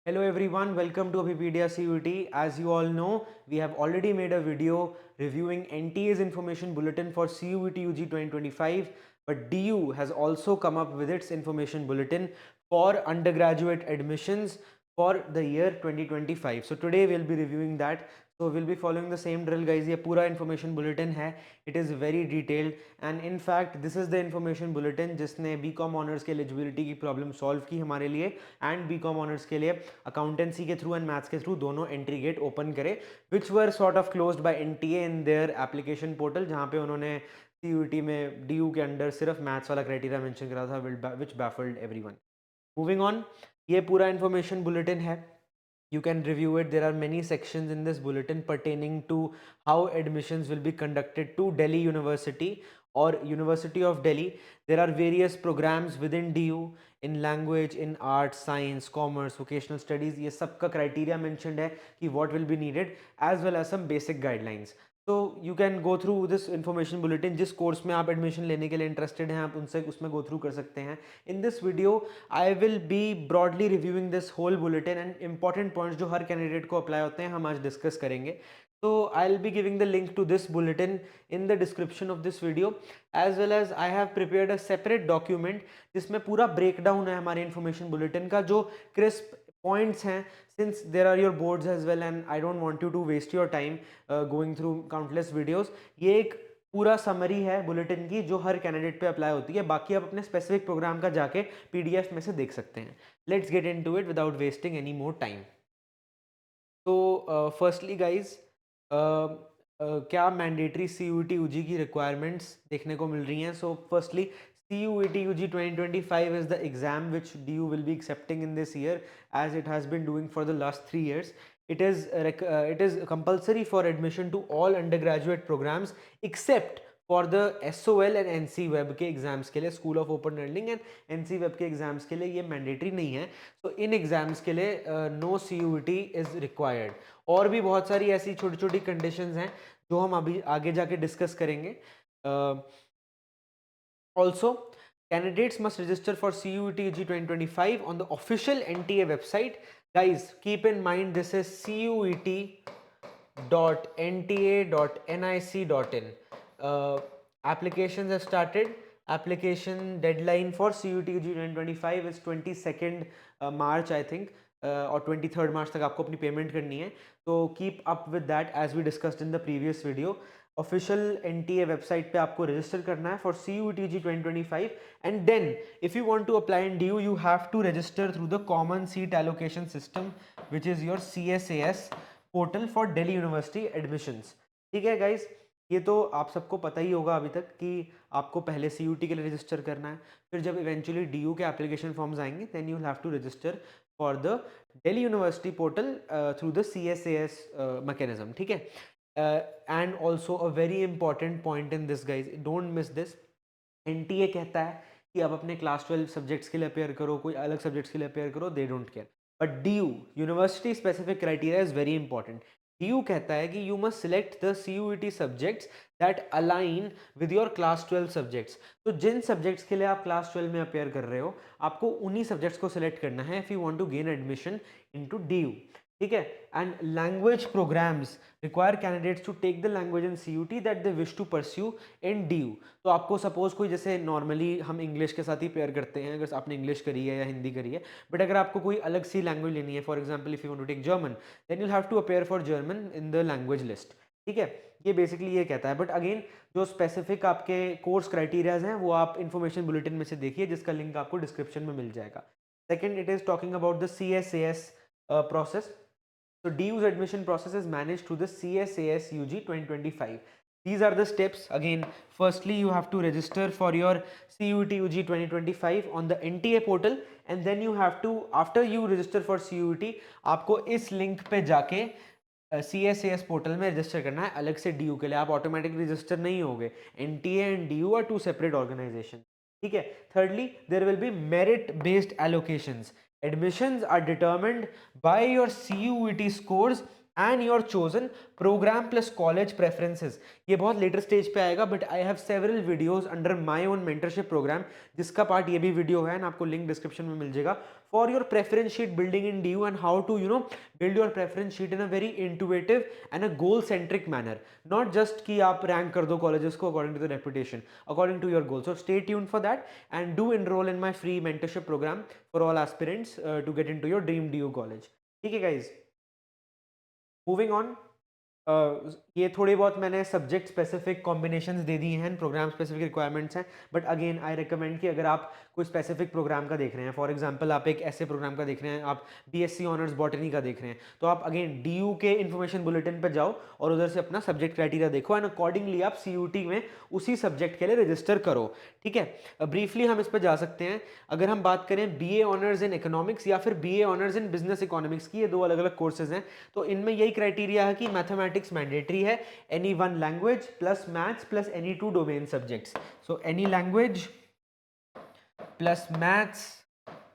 Hello everyone, welcome to Abipedia CUT. As you all know, we have already made a video reviewing NTA's information bulletin for CUET UG 2025, but DU has also come up with its information bulletin for undergraduate admissions for the year 2025. So today we'll be reviewing that. So we'll be following the same drill guys. ये पूरा information bulletin है. It is very detailed and in fact this is the information bulletin जिसने BCom honours के eligibility की problem solve की हमारे लिए and BCom honours के लिए अकाउंटेंसी के थ्रू एंड मैथ्स के थ्रू दोनों एंट्री गेट ओपन करे which were sort of closed by NTA in their application portal, जहाँ पे उन्होंने CUET में DU के अंडर सिर्फ मैथ्स वाला क्राइटेरिया मेंशन करा था विच बैफल्ड एवरीवन. मूविंग ऑन, ये पूरा इन्फॉर्मेशन बुलेटिन है. You can review it. There are many sections in this bulletin pertaining to how admissions will be conducted to Delhi University or University of Delhi. There are various programs within DU in language, in arts, science, commerce, vocational studies. ये सब का criteria mentioned है कि what will be needed as well as some basic guidelines. तो you can go through this information bulletin. जिस course में आप admission लेने के लिए इंटरेस्टेड हैं आप उनसे उसमें गो थ्रू कर सकते हैं. In this video I will be broadly reviewing this whole bulletin and important points जो हर कैंडिडेट को अप्लाई होते हैं हम आज डिस्कस करेंगे. तो I will be giving the link to this bulletin in the description of this video as well as I have prepared a separate document जिसमें पूरा ब्रेकडाउन है हमारे इन्फॉर्मेशन बुलेटिन का, जो क्रिस्प पॉइंट्स हैं. since there are your boards as well and I don't want you to waste your time going through countless videos, ये एक पूरा समरी है बुलेटिन की जो हर कैंडिडेट पे अप्लाई होती है. बाकी आप अपने स्पेसिफिक प्रोग्राम का जाके PDF में से देख सकते हैं. Let's get into it without wasting any more time. तो फर्स्टली गाइज क्या मैंडेटरी CUET UG की रिक्वायरमेंट्स देखने को मिल रही हैं. So firstly CUET UG 2025 is the exam which DU will be accepting in this year as it has been doing for the last 3 years. It is compulsory for admission to all undergraduate programs except for the SOL and NC web के exams के लिए, school of open learning and NC web के exams के लिए ये mandatory नहीं है. तो इन एग्जाम्स के लिए नो CUET इज रिक्वायर्ड. और भी बहुत सारी ऐसी छोटी छोटी कंडीशंस हैं जो हम अभी आगे जाके डिस्कस करेंगे. Also candidates must register for CUET UG 2025 on the official NTA website. Guys, keep in mind this is CUET.nta.nic.in. Applications have started. Application deadline for CUET UG 2025 is 22nd March I think, और 23rd March तक आपको अपनी payment करनी है. तो keep up with that as we discussed in the previous video. Official NTA website पे आपको register करना है for CUET UG 2025 and then if you want to apply in DU you have to register through the common seat allocation system which is your CSAS portal for Delhi University admissions. ठीक है guys, ये तो आप सबको पता ही होगा अभी तक कि आपको पहले CUET के लिए रजिस्टर करना है. फिर जब इवेंचुअली DU के एप्लीकेशन फॉर्म्स आएंगे then you will have to register for the Delhi University portal through the CSAS mechanism. ठीक है. And also a very important point in this guys, don't miss this. NTA कहता है कि आप अपने class 12 subjects के लिए अपेयर करो, कोई अलग सब्जेक्ट्स के लिए अपेयर करो, they don't care. But DU university specific criteria is very important. DU कहता है कि you must select the CUET subjects that align with your class 12 subjects. तो जिन सब्जेक्ट्स के लिए आप क्लास 12 में अपेयर कर रहे हो आपको उन्हीं सब्जेक्ट्स को सिलेक्ट करना है if you want to gain admission into DU. ठीक है. And language programmes require candidates to take the language in CUET that they wish to pursue in DU. तो आपको सपोज कोई, जैसे नॉर्मली हम इंग्लिश के साथ ही पेयर करते हैं अगर आपने इंग्लिश करी है या हिंदी करी है, बट अगर आपको कोई अलग सी लैंग्वेज लेनी है, for example if you want to take German then you'll have to appear for German in the language list. ठीक है. ये बेसिकली ये कहता है. बट अगेन जो स्पेसिफिक आपके कोर्स क्राइटेरियाज हैं वो आप इन्फॉर्मेशन बुलेटिन में से देखिए जिसका लिंक आपको डिस्क्रिप्शन में मिल जाएगा. Second, it is talking about the CSAS process. So DU's admission process is managed through the CSAS UG 2025. These are the steps. Again, firstly you have to register for your CUET UG 2025 on the NTA portal and then you have to, after you register for CUET, आपको इस link पे जाके CSAS portal में register करना है. अलग से DU के लिए आप ऑटोमेटिक रजिस्टर नहीं होगे. NTA and DU are two separate organization. ठीक है. Thirdly, there will be merit based allocations. Admissions are determined by your CUET scores and your chosen programme plus college preferences. ये बहुत later stage पे आएगा, but I have several videos under my own mentorship programme, जिसका part ये भी video है, आपको link description में मिल जाएगा, for your preference sheet building in DU and how to build your preference sheet in a very intuitive and a goal centric manner, not just कि आप रैंक कर दो कॉलेजेस को according to the reputation, according to your goal. So stay tuned for that and do enrol in my free mentorship programme for all aspirants to get into your dream DU college. ठीक है guys, moving on. ये थोड़ी बहुत मैंने subject specific combinations दे दी हैं, programme specific requirements हैं, but again I recommend कि अगर आप कोई स्पेसिफिक प्रोग्राम का देख रहे हैं, फॉर एग्जांपल आप एक ऐसे प्रोग्राम का देख रहे हैं, आप BSc ऑनर्स बॉटनी का देख रहे हैं, तो आप अगेन DU के इन्फॉर्मेशन बुलेटिन पर जाओ और उधर से अपना सब्जेक्ट क्राइटेरिया देखो एंड अकॉर्डिंगली आप CUT में उसी सब्जेक्ट के लिए रजिस्टर करो। ठीक है, ब्रीफली हम इस पर जा सकते हैं। अगर हम बात करें BA ऑनर्स इन इकोनॉमिक्स या फिर BA honours in business economics की, ये दो अलग अलग कोर्सेज हैं, तो इनमें यही क्राइटेरिया है कि मैथमेटिक्स मैंडेटरी है, any one language plus maths plus any two domain subjects. So any language plus maths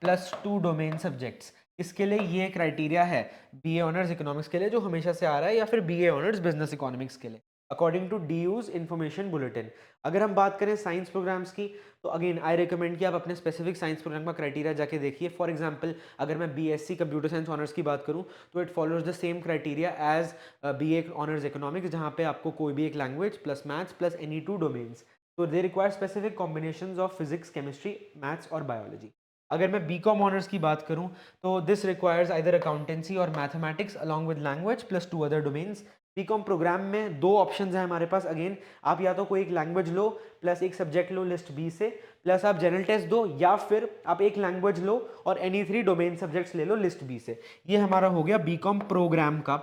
plus 2 domain subjects, इसके लिए ये क्राइटेरिया है BA ऑनर्स इकोनॉमिक्स के लिए, जो हमेशा से आ रहा है, या फिर BA ऑनर्स बिजनेस इकोनॉमिक्स के लिए, according to DU's information bulletin. अगर हम बात करें साइंस प्रोग्राम्स की, तो अगेन आई रिकमेंड कि आप अपने स्पेसिफिक साइंस प्रोग्राम का क्राइटेरिया जाके देखिए। फॉर एग्जांपल अगर मैं BSc कंप्यूटर साइंस ऑनर्स की बात करूं, तो it follows the same criteria as BA honours economics, जहां पे आपको कोई भी एक language plus maths plus any 2 domains, तो they require specific combinations of physics, chemistry, maths और बायोलॉजी। अगर मैं BCom ऑनर्स की बात करूं, तो दिस रिक्वायर्स आइदर अकाउंटेंसी और mathematics along with language plus 2 other domains. BCom programme में दो ऑप्शंस हैं हमारे पास, अगेन आप या तो कोई एक लैंग्वेज लो प्लस एक सब्जेक्ट लो लिस्ट B से, प्लस आप जनरल टेस्ट दो, या फिर आप एक लैंग्वेज लो और एनी 3 डोमेन सब्जेक्ट्स ले लो लिस्ट B से। ये हमारा हो गया BCom प्रोग्राम का।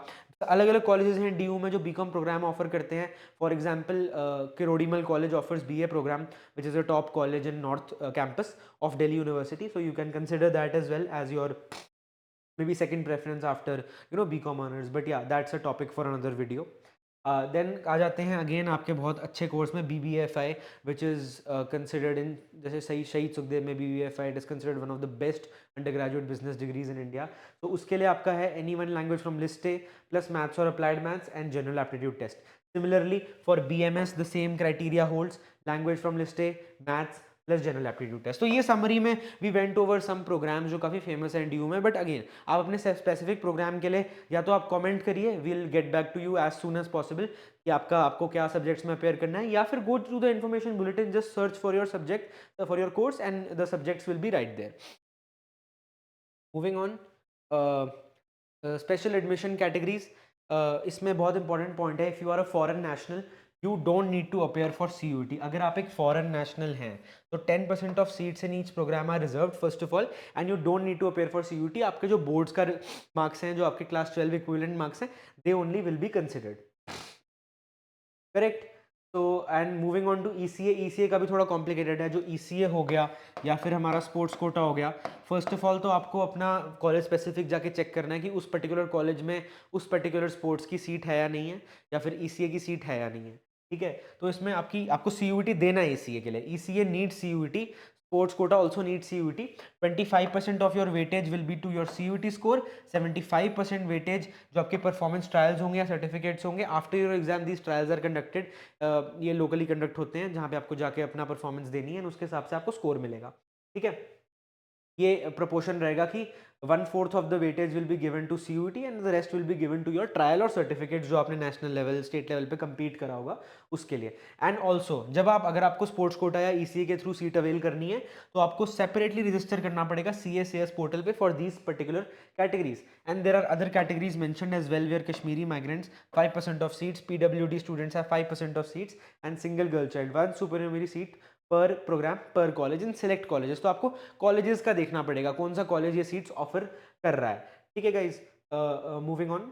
अलग अलग कॉलेजेस हैं DU में जो BCom प्रोग्राम ऑफर करते हैं। For example Kirori Mal college offers BA programme, which is a top college in north campus of Delhi University, so you can consider that as well as your maybe second preference after BCom honors, but yeah, that's a topic for another video. Then आ जाते हैं again आपके बहुत अच्छे course में BBFI, which is considered in, जैसे सही शहीद सुखदेव में BBFI it is considered one of the best undergraduate business degrees in India. तो उसके लिए आपका है any one language from list A plus maths और applied maths and general aptitude test. Similarly for BMS the same criteria holds, language from list A, maths plus general aptitude test. तो ये summary में we went over some programmes जो काफ़ी famous हैं DU में, but again आप अपने specific programme के लिए या तो आप कमेंट करिए, will get back to you as soon as possible कि आपको क्या सब्जेक्ट्स में अपेयर करना है, या फिर go through the information bulletin, just search for your subject for your course and the subjects will be right there. Moving on, special admission categories, इसमें बहुत इंपॉर्टेंट पॉइंट है, if you are a foreign national you don't need to appear for CUT। अगर आप एक foreign national हैं तो 10% of seats in each programme are reserve first of all, and you don't need to appear for CUT। आपके जो boards का marks हैं, जो आपके क्लास 12 इक्विवेलेंट मार्क्स हैं, they only will be considered, correct. तो and moving on to ECA का भी थोड़ा कॉम्प्लिकेटेड है। जो ECA हो गया या फिर हमारा स्पोर्ट्स कोटा हो गया, फर्स्ट ऑफ ऑल तो आपको अपना कॉलेज स्पेसिफिक जाके चेक करना है कि उस पर्टिकुलर कॉलेज में उस पर्टिकुलर स्पोर्ट्स की सीट है या नहीं है, या फिर ECA की सीट है या नहीं है। ठीक है, तो इसमें आपको CUT देना है ECA के लिए, ECA need CUT, sports quota also needs CUT। 25% of your weightage will be to your CUT score, 75% weightage जो आपके परफॉर्मेंस ट्रायल्स होंगे या सर्टिफिकेट्स होंगे after your exam, these trials are conducted, ये लोकली कंडक्ट होते हैं जहाँ पे आपको जाके अपना परफॉर्मेंस देनी है, उसके हिसाब से आपको स्कोर मिलेगा। ठीक है, ये प्रोपोर्शन रहेगा कि 1/4 of the weightage will be given to CUT and the rest will be given to your trial और सर्टिफिकेट जो आपने नेशनल लेवल स्टेट लेवल पे compete करा होगा उसके लिए। एंड ऑल्सो जब अगर आपको स्पोर्ट्स कोटा या ECA के थ्रू सीट अवेल करनी है, तो आपको सेपरेटली रजिस्टर करना पड़ेगा CSAS पोर्टल पे for these particular categories, and there are other categories mentioned as well, where Kashmiri migrants 5% of seats, PWD students have 5% of seats, and single girl child 1 supernumerary seat per programme per college in select colleges. तो आपको colleges का देखना पड़ेगा कौन सा college ये seats offer कर रहा है। ठीक है guys, moving on,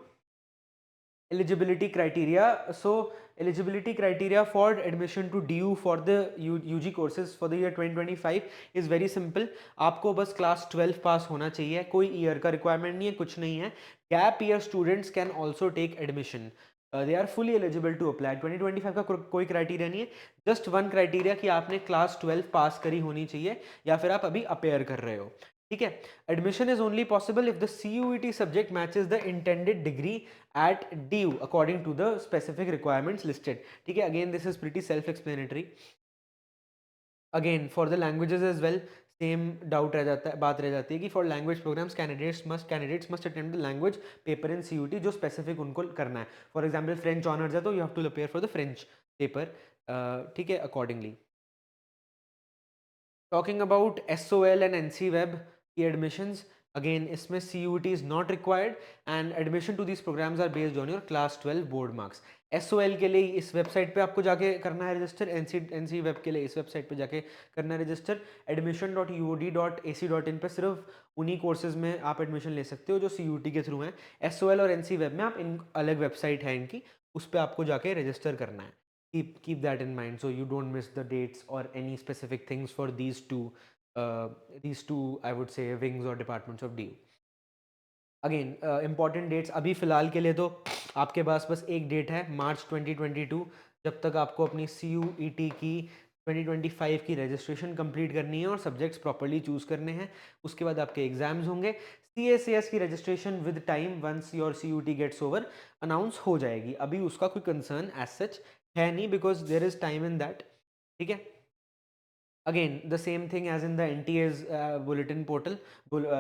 eligibility criteria. So eligibility criteria for admission to DU for the UG courses for the year 2025 is very simple। आपको बस क्लास 12 पास होना चाहिए, कोई ईयर का रिक्वायरमेंट नहीं है, कुछ नहीं है। Gap year students can also take admission, they are fully eligible to apply. 2025 का कोई क्राइटेरिया नहीं है, जस्ट वन क्राइटेरिया कि आपने क्लास 12 पास करी होनी चाहिए या फिर आप अभी अपेयर कर रहे हो। ठीक है. Admission is only possible if the CUET subject matches the intended degree at DU according to the specific requirements listed. ठीक है. Again, this is pretty self-explanatory. Again, for the languages as well, same doubt रह जाता है, बात रह जाती है कि for language programs candidates must attempt the language paper in CUT जो स्पेसिफिक उनको करना है. फॉर एग्जांपल फ्रेंच ऑनर्स है तो you have to appear for the French paper. ठीक है, accordingly. Talking about SOL and NC web की admissions, again इसमें CUT is not required and admission to these programs are based on your class 12 board marks. SOL के लिए इस website पे आपको जाके करना है रजिस्टर. NC वेब के लिए इस वेबसाइट पे जाके करना है रजिस्टर. admission.uod.ac.in पे सिर्फ उन्हीं कोर्सेज में आप एडमिशन ले सकते हो जो CUT के थ्रू हैं. SOL और NC वेब में आप इन अलग वेबसाइट है इनकी, उस पर आपको जाके रजिस्टर करना है. Keep that in mind so you don't miss the dates or any specific things for these two I would say wings or departments of DU. Again important dates अभी फ़िलहाल के लिए तो आपके पास बस एक डेट है, मार्च 2022. जब तक आपको अपनी CUET की 2025 की रजिस्ट्रेशन कंप्लीट करनी है और सब्जेक्ट्स प्रॉपर्ली चूज़ करने हैं, उसके बाद आपके एग्जाम्स होंगे. CSAS की registration with time once your CUT gets over announce हो जाएगी. अभी उसका कोई कंसर्न एज सच है नहीं because there is time in that. ठीक है. Again, the same thing as in the NTA's bulletin portal,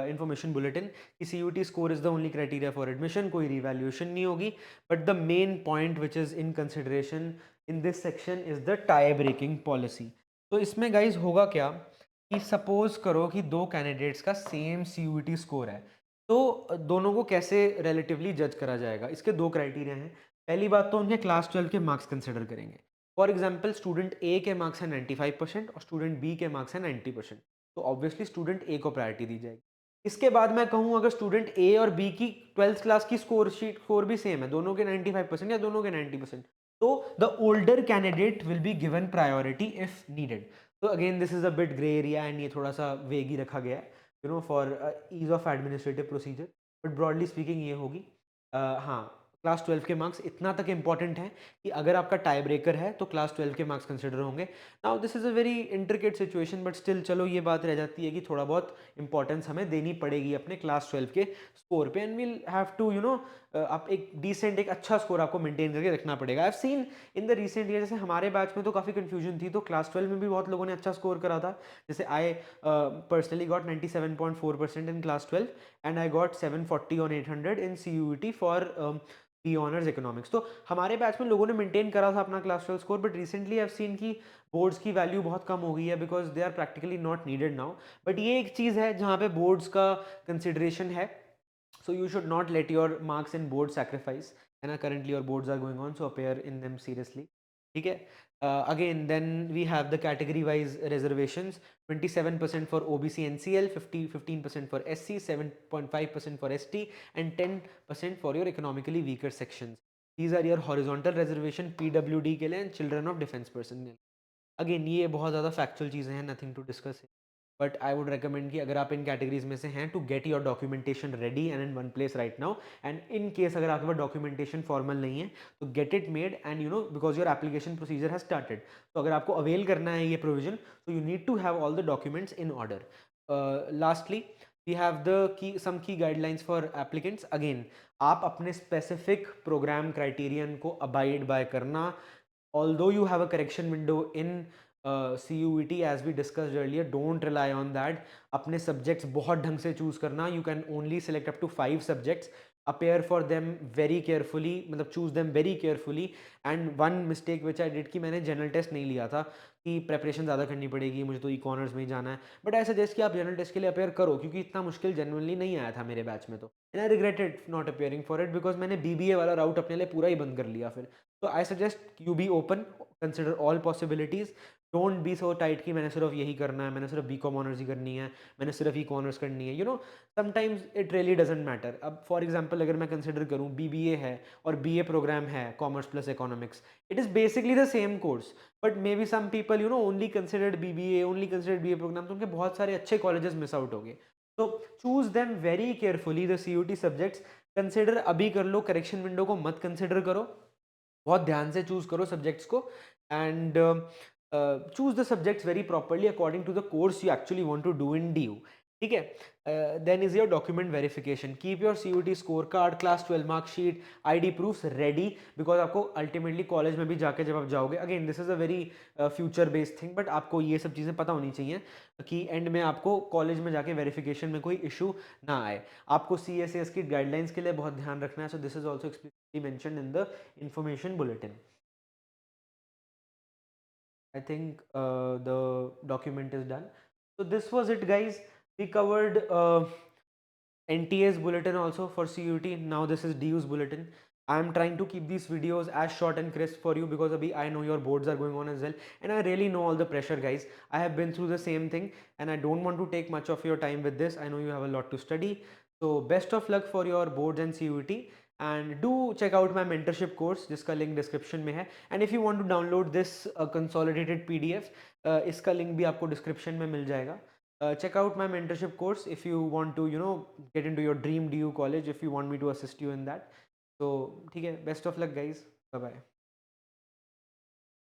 information bulletin, कि CUT score is the only criteria for admission, कोई revaluation नहीं होगी. But the main point which is in consideration in this section is the tie breaking policy. तो इसमें guys होगा क्या कि suppose करो कि दो candidates का same CUT score है, तो दोनों को कैसे relatively judge करा जाएगा. इसके दो criteria हैं. पहली बात तो उनके क्लास 12 के मार्क्स कंसिडर करेंगे. फॉर एग्जाम्पल स्टूडेंट ए के मार्क्स हैं 95% और स्टूडेंट बी के मार्क्स हैं 90%, तो ऑब्वियसली स्टूडेंट ए को प्रायोरिटी दी जाएगी. इसके बाद मैं कहूँ अगर स्टूडेंट ए और बी की 12th क्लास की स्कोर भी सेम है, दोनों के 95% या दोनों के 90%, तो the older candidate will be given priority if needed. तो again this is a bit grey area and ये थोड़ा सा वेग ही रखा गया है, you know, for ease of administrative procedure. But broadly speaking ये होगी. हाँ, क्लास 12 के मार्क्स इतना तक इंपॉर्टेंट है कि अगर आपका टाई ब्रेकर है तो क्लास 12 के मार्क्स कंसिडर होंगे. Now this is a very intricate situation but still चलो ये बात रह जाती है कि थोड़ा बहुत इंपॉर्टेंस हमें देनी पड़ेगी अपने क्लास 12 के स्कोर पे. And we'll have to you know, आप एक डिसेंट एक अच्छा स्कोर आपको मेंटेन करके रखना पड़ेगा. आई have seen in the recent year, जैसे हमारे बैच में तो काफ़ी कन्फ्यूजन थी, तो क्लास 12 में भी बहुत लोगों ने अच्छा स्कोर करा था. जैसे I personally got 97.4% in class 12 and I got 740 on 800 in CUET for B honours economics. तो हमारे बैच में लोगों ने मेंटेन करा था अपना class 12 score. But recently I have seen कि बोर्ड्स की वैल्यू बहुत कम हो गई है because they are practically not needed now. But ये एक चीज़ है जहाँ पे बोर्ड्स का कंसिडरेशन है. So you should not let your marks in board sacrifice. And currently your boards are going on, so appear in them seriously. ठीक है. Again, then we have the category wise reservations. 27% for OBC NCL, 15% for SC, 7.5% for ST and 10% for your economically weaker sections. These are your horizontal reservation PWD के लिए and children of defense personnel. Again ये बहुत ज़्यादा factual चीज़ें हैं, nothing to discuss. But I would recommend कि अगर आप इन कैटेगरीज में से हैं to get your documentation ready and in one place right now. And in case अगर आपके पास डॉक्यूमेंटेशन फॉर्मल नहीं है तो get it made and you know because your application procedure has started. तो अगर आपको अवेल करना है ये प्रोविजन तो you need to have all the documents in order. Lastly we have the some key guidelines for applicants. Again आप अपने specific programme criterion को अबाइड बाय करना. Although you have a correction window in CUET as we discussed earlier, don't rely on that. अपने subjects बहुत ढंग से choose करना. You can only select up to 5 subjects. Appear for them very carefully, मतलब choose them very carefully. And one mistake which I did कि मैंने general test नहीं लिया था कि preparation ज़्यादा करनी पड़ेगी, मुझे तो e-corners में ही जाना है. But I suggest कि आप general test के लिए appear करो क्योंकि इतना मुश्किल genuinely नहीं आया था मेरे बैच में तो. And I regretted not appearing for it because मैंने BBA वाला route अपने लिए पूरा ही बंद कर लिया फिर. तो I suggest you be open, consider all possibilities. Don't be so tight कि मैंने सिर्फ यही करना है, मैंने सिर्फ BCom ऑनर्स ही करनी है, मैंने सिर्फ ई-कॉमर्स करनी है. You know sometimes it really doesn't matter. अब फॉर एग्जांपल अगर मैं कंसिडर करूँ BBA है और BA प्रोग्राम है commerce plus economics, it is basically the same course. But maybe some people you know only considered BBA, only considered BA program, तो उनके बहुत सारे अच्छे कॉलेजेस मिस आउट हो गए. तो choose them very carefully the CUT subjects. Consider अभी कर लो, करेक्शन विंडो को मत कंसिडर करो. बहुत ध्यान से चूज करो सब्जेक्ट्स को and choose the subjects very properly according to the course you actually want to do in DU. ठीक है. Then is your document verification. Keep your CUT score card, class 12 marksheet, ID proofs ready, because आपको ultimately college में भी जाके जब आप जाओगे, again this is a very future based thing, but आपको ये सब चीज़ें पता होनी चाहिए कि एंड में आपको कॉलेज में जाके वेरिफिकेशन में कोई इशू ना आए. आपको CSAS की गाइडलाइंस के लिए बहुत ध्यान रखना है. So this is also explicitly mentioned in the information bulletin. I think the document is done. So this was it, guys. We covered NTA's bulletin also for CUT. Now this is DU's bulletin. I am trying to keep these videos as short and crisp for you because abhi I know your boards are going on as well, and I really know all the pressure, guys. I have been through the same thing, and I don't want to take much of your time with this. I know you have a lot to study. So best of luck for your boards and CUT. And do check out my mentorship course जिसका link description में है. And if you want to download this consolidated PDF, इसका link भी आपको description में मिल जाएगा. Check out my mentorship course if you want to, get into your dream DU college, if you want me to assist you in that. So ठीक है, best of luck guys. Bye bye.